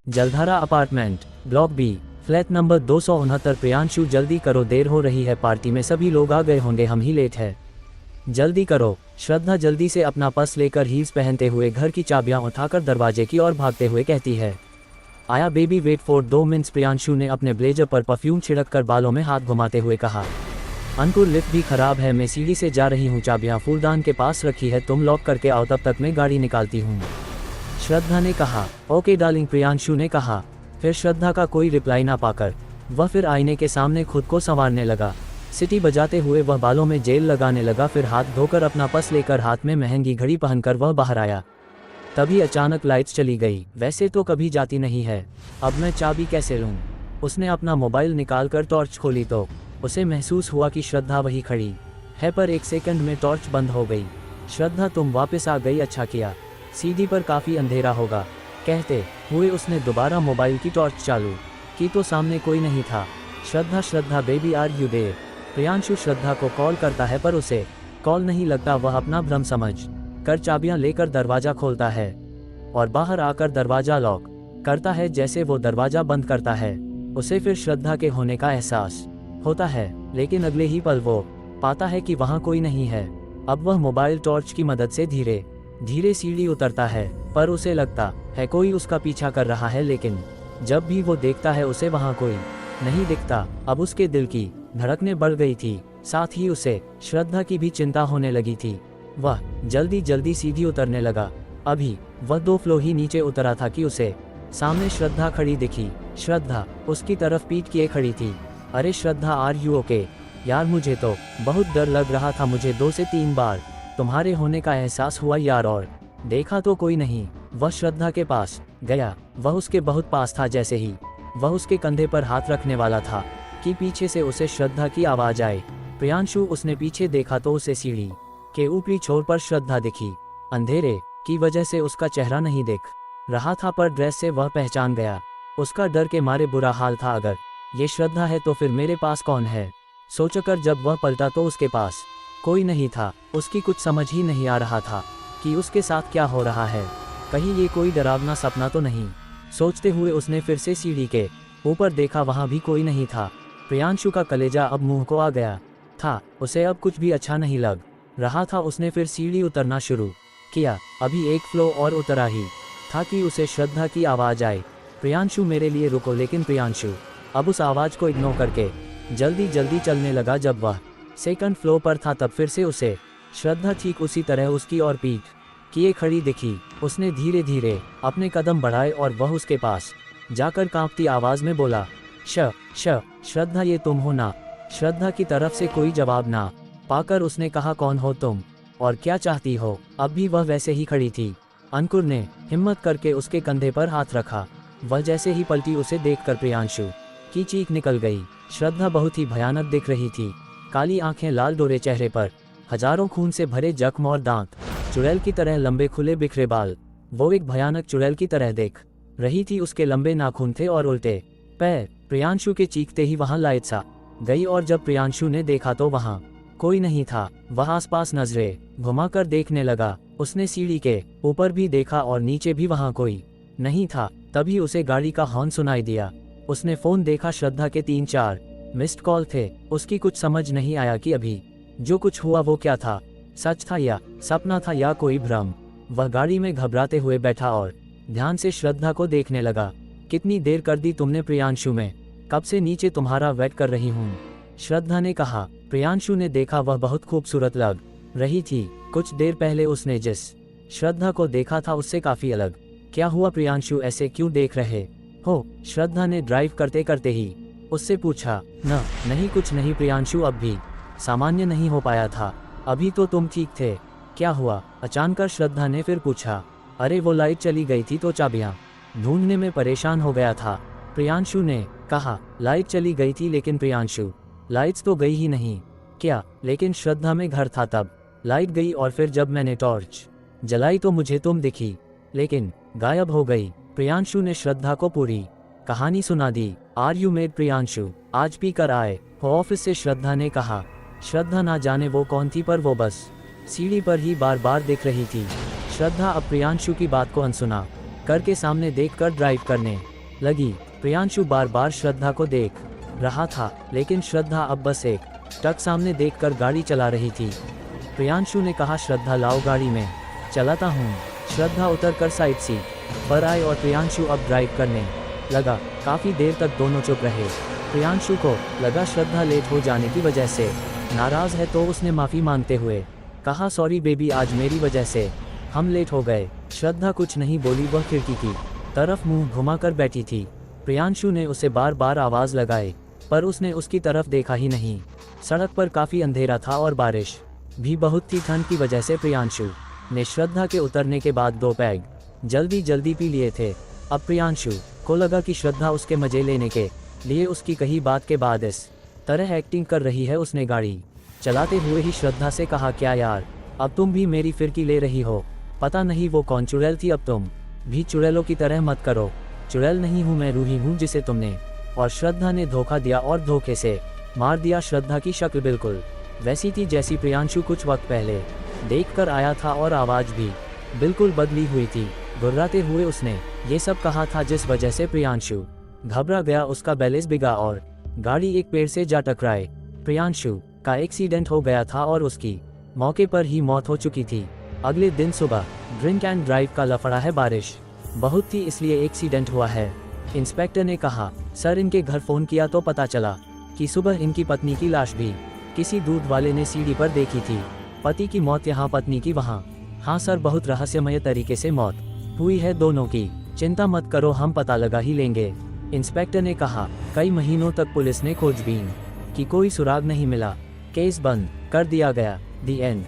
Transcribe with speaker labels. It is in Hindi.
Speaker 1: जलधारा apartment, block B, flat number 269। Priyanshu जल्दी करो, देर हो रही है, पार्टी में सभी लोग आ गए होंगे, हम ही लेट है। जल्दी करो। श्रद्धा जल्दी से अपना पर्स लेकर हील्स पहनते हुए घर की चाबियां उठाकर दरवाजे की ओर भागते हुए कहती है, आया baby, wait for 2 minutes. Priyanshu ने अपने ब्लेजर पर परफ्यूम छिड़क कर बालों में हाथ घुमाते हुए कहा, अंकुर लिफ्ट भी खराब है, मैं सीढ़ी से जा रही हूँ, चाबियाँ फूलदान के पास रखी है, तुम लॉक करके आओ, तब तक मैं गाड़ी निकालती हूँ। श्रद्धा ने कहा, ओके डार्लिंग। प्रियांशु ने कहा। फिर श्रद्धा का कोई रिप्लाई ना पाकर वह फिर आईने के सामने खुद को संवारने लगा। सिटी बजाते हुए वह बालों में जेल लगाने लगा, फिर हाथ धोकर अपना पर्स लेकर हाथ में महंगी घड़ी पहनकर वह बाहर आया। तभी अचानक लाइट्स चली गई। वैसे तो कभी जाती नहीं है, अब मैं चाबी कैसे लूँ? उसने अपना मोबाइल निकालकर टॉर्च खोली तो उसे महसूस हुआ कि श्रद्धा वही खड़ी है, पर 1 सेकंड में टॉर्च बंद हो गई। श्रद्धा, तुम वापस आ गई, अच्छा किया, सीढ़ी पर काफ़ी अंधेरा होगा, कहते हुए उसने दोबारा मोबाइल की टॉर्च चालू की तो सामने कोई नहीं था। Shraddha baby, are you there? Priyanshu Shraddha को कॉल करता है पर उसे कॉल नहीं लगता। वह अपना भ्रम समझ कर चाबियां लेकर दरवाज़ा खोलता है और बाहर आकर दरवाज़ा लॉक करता है। जैसे वो दरवाज़ा बंद करता है, उसे फिर श्रद्धा के होने का एहसास होता है, लेकिन अगले ही पल वो पाता है कि वहाँ कोई नहीं है। अब वह मोबाइल टॉर्च की मदद से धीरे धीरे सीढ़ी उतरता है, पर उसे लगता है कोई उसका पीछा कर रहा है, लेकिन जब भी वो देखता है उसे वहाँ कोई नहीं दिखता। अब उसके दिल की धड़कनें बढ़ गई थी, साथ ही उसे श्रद्धा की भी चिंता होने लगी थी। वह जल्दी जल्दी सीढ़ी उतरने लगा। अभी वह 2 फ्लोर ही नीचे उतरा था कि उसे सामने श्रद्धा खड़ी दिखी। श्रद्धा उसकी तरफ पीठ किए खड़ी थी। अरे श्रद्धा, आर यू ओके? यार मुझे तो बहुत डर लग रहा था, मुझे 2 से 3 बार तुम्हारे होने का एहसास हुआ यार, और देखा तो कोई नहीं। वह श्रद्धा के पास गया, वह उसके बहुत पास था। जैसे ही वह उसके कंधे पर हाथ रखने वाला था कि पीछे से उसे श्रद्धा की आवाज़ आए, प्रियांशु। उसने पीछे देखा तो उसे सीढ़ी के ऊपरी छोर पर श्रद्धा दिखी। अंधेरे की वजह से उसका चेहरा नहीं दिख रहा था, पर ड्रेस से वह पहचान गया। उसका डर के मारे बुरा हाल था, अगर ये श्रद्धा है तो फिर मेरे पास कौन है? सोचकर जब वह पलटा तो उसके पास कोई नहीं था। उसकी कुछ समझ ही नहीं आ रहा था कि उसके साथ क्या हो रहा है, कहीं ये कोई डरावना सपना तो नहीं? सोचते हुए उसने फिर से सीढ़ी के ऊपर देखा, वहाँ भी कोई नहीं था। प्रियांशु का कलेजा अब मुंह को आ गया था, उसे अब कुछ भी अच्छा नहीं लग रहा था। उसने फिर सीढ़ी उतरना शुरू किया। अभी 1 फ्लोर और उतरा ही था कि उसे श्रद्धा की आवाज़ आई, प्रियांशु मेरे लिए रुको। लेकिन प्रियांशु अब उस आवाज़ को इग्नोर करके जल्दी जल्दी चलने लगा। जब वह 2nd फ्लोर पर था तब फिर से उसे श्रद्धा ठीक उसी तरह उसकी ओर पीठ किए खड़ी दिखी। उसने धीरे धीरे अपने कदम बढ़ाए और वह उसके पास जाकर कांपती आवाज़ में बोला, श्रद्धा, ये तुम हो ना? श्रद्धा की तरफ से कोई जवाब ना पाकर उसने कहा, कौन हो तुम और क्या चाहती हो? अब भी वह वैसे ही खड़ी थी। अंकुर ने हिम्मत करके उसके कंधे पर हाथ रखा। वह जैसे ही पलटी, उसे देखकर प्रियांशु की चीख निकल गई। श्रद्धा बहुत ही भयानक दिख रही थी। काली आंखें, लाल डोरे चेहरे पर, हजारों खून से भरे जख्म और दांत, चुड़ैल की तरह लंबे खुले बिखरे बाल। वो एक भयानक चुड़ैल की तरह देख रही थी। उसके लंबे नाखून थे और उल्टे पैर। प्रियांशु के चीखते ही वहां लाइट सा गई और जब प्रियांशु ने देखा तो वहां कोई नहीं था। वह आसपास नजरें घुमाकर देखने लगा। उसने सीढ़ी के ऊपर भी देखा और नीचे भी, वहां कोई नहीं था। तभी उसे गाड़ी का हॉर्न सुनाई दिया। उसने फोन देखा, श्रद्धा के 3-4 मिस्ड कॉल थे। उसकी कुछ समझ नहीं आया कि अभी जो कुछ हुआ वो क्या था, सच था या सपना था या कोई भ्रम। वह गाड़ी में घबराते हुए बैठा और ध्यान से श्रद्धा को देखने लगा। कितनी देर कर दी तुमने प्रियांशु? में कब से नीचे तुम्हारा वेट कर रही हूँ, श्रद्धा ने कहा। प्रियांशु ने देखा, वह बहुत खूबसूरत लग रही थी। कुछ देर पहले उसने जिस श्रद्धा को देखा था उससे काफी अलग। क्या हुआ प्रियांशु, ऐसे क्यों देख रहे हो? श्रद्धा ने ड्राइव करते करते ही उससे पूछा। नहीं कुछ नहीं प्रियांशु, अब भी सामान्य नहीं हो पाया था, अभी तो तुम ठीक थे। क्या हुआ अचानक? श्रद्धा ने फिर पूछा। अरे वो लाइट चली गई थी तो चाबियां ढूंढने में परेशान हो गया था, प्रियांशु ने कहा। लाइट चली गई थी, लेकिन प्रियांशु लाइट्स तो गई ही नहीं। क्या? लेकिन श्रद्धा में घर था, तब लाइट गई और फिर जब मैंने टॉर्च जलाई तो मुझे तुम दिखी, लेकिन गायब हो गई। प्रियांशु ने श्रद्धा को पूरी कहानी सुना दी। Are you mad Priyanshu? आज पी कर आए हो ऑफिस से? श्रद्धा ने कहा। श्रद्धा ना जाने वो कौन थी, पर वो बस सीढ़ी पर ही बार बार दिख रही थी। श्रद्धा अब प्रियांशु की बात को अनसुना करके सामने देखकर ड्राइव करने लगी। प्रियांशु बार बार श्रद्धा को देख रहा था, लेकिन श्रद्धा अब बस एक टक सामने देखकर गाड़ी चला रही थी। प्रियांशु ने कहा, श्रद्धा लाओ गाड़ी में चलाता हूँ। श्रद्धा उतरकर साइड सीट पर आई और प्रियांशु अब ड्राइव करने लगा। काफ़ी देर तक दोनों चुप रहे। प्रियांशु को लगा श्रद्धा लेट हो जाने की वजह से नाराज़ है, तो उसने माफ़ी मांगते हुए कहा, सॉरी बेबी, आज मेरी वजह से हम लेट हो गए। श्रद्धा कुछ नहीं बोली, वह खिड़की की तरफ मुंह घुमाकर बैठी थी। प्रियांशु ने उसे बार बार आवाज़ लगाई, पर उसने उसकी तरफ देखा ही नहीं। सड़क पर काफ़ी अंधेरा था और बारिश भी बहुत थी। ठंड की वजह से प्रियांशु ने श्रद्धा के उतरने के बाद 2 पैग जल्दी जल्दी पी लिए थे। अब प्रियांशु को लगा कि श्रद्धा उसके मजे लेने के लिए उसकी कही बात के बाद इस तरह एक्टिंग कर रही है। उसने गाड़ी चलाते हुए ही श्रद्धा से कहा, क्या यार, अब तुम भी मेरी फिरकी ले रही हो? पता नहीं वो कौन चुड़ैल थी, अब तुम भी चुड़ैलों की तरह मत करो। चुड़ैल नहीं हूँ मैं, रूही हूँ जिसे तुमने और श्रद्धा ने धोखा दिया और धोखे से मार दिया। श्रद्धा की शक्ल बिल्कुल वैसी थी जैसी प्रियांशु कुछ वक्त पहले देखकर आया था और आवाज़ भी बिल्कुल बदली हुई थी। घुर्राते हुए उसने ये सब कहा था, जिस वजह से प्रियांशु घबरा गया। उसका बैलेंस बिगड़ा और गाड़ी एक पेड़ से जा टकराए। प्रियांशु का एक्सीडेंट हो गया था और उसकी मौके पर ही मौत हो चुकी थी। अगले दिन सुबह ड्रिंक एंड ड्राइव का लफड़ा है। बारिश बहुत थी, इसलिए एक्सीडेंट हुआ है। इंस्पेक्टर ने कहा, सर इनके घर फ़ोन किया तो पता चला कि सुबह इनकी पत्नी की लाश भी किसी दूध वाले ने सीढ़ी पर देखी थी। पति की मौत यहाँ, पत्नी की वहाँ। हाँ सर, बहुत रहस्यमय तरीके से मौत हुई है दोनों की। चिंता मत करो, हम पता लगा ही लेंगे। इंस्पेक्टर ने कहा, कई महीनों तक पुलिस ने खोजबीन की, कोई सुराग नहीं मिला। केस बंद कर दिया गया। दी एंड।